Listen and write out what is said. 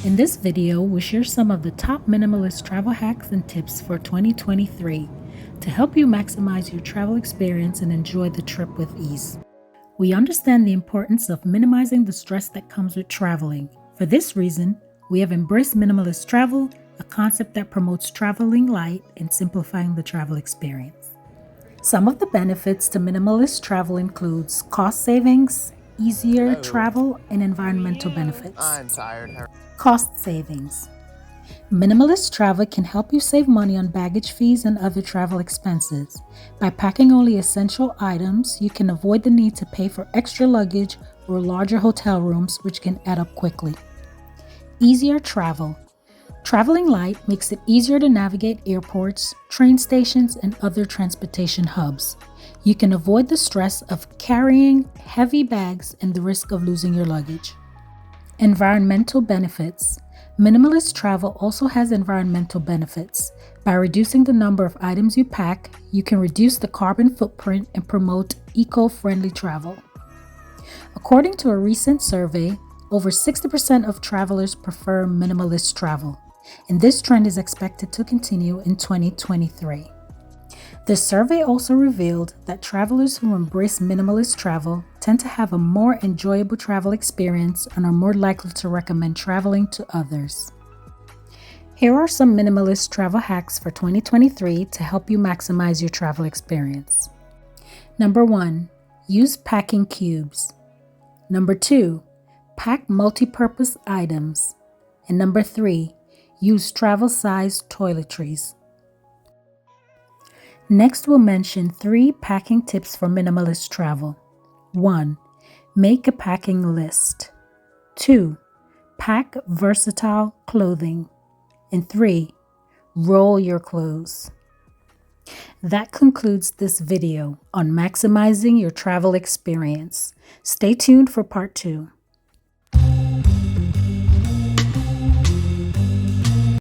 In this video, we share some of the top minimalist travel hacks and tips for 2023 to help you maximize your travel experience and enjoy the trip with ease. We understand the importance of minimizing the stress that comes with traveling. For this reason, we have embraced minimalist travel, a concept that promotes traveling light and simplifying the travel experience. Some of the benefits to minimalist travel includes cost savings, easier travel, and environmental benefits. I'm tired. Cost savings. Minimalist travel can help you save money on baggage fees and other travel expenses. By packing only essential items, you can avoid the need to pay for extra luggage or larger hotel rooms, which can add up quickly. Easier travel. Traveling light makes it easier to navigate airports, train stations, and other transportation hubs. You can avoid the stress of carrying heavy bags and the risk of losing your luggage. Environmental benefits. Minimalist travel also has environmental benefits. By reducing the number of items you pack, you can reduce the carbon footprint and promote eco-friendly travel. According to a recent survey, over 60% of travelers prefer minimalist travel, and this trend is expected to continue in 2023. The survey also revealed that travelers who embrace minimalist travel tend to have a more enjoyable travel experience and are more likely to recommend traveling to others. Here are some minimalist travel hacks for 2023 to help you maximize your travel experience. Number 1, use packing cubes. Number 2, pack multi-purpose items. And number 3, use travel-size toiletries. Next, we'll mention 3 packing tips for minimalist travel. 1. Make a packing list. 2. Pack versatile clothing. And 3. Roll your clothes. That concludes this video on maximizing your travel experience. Stay tuned for part 2.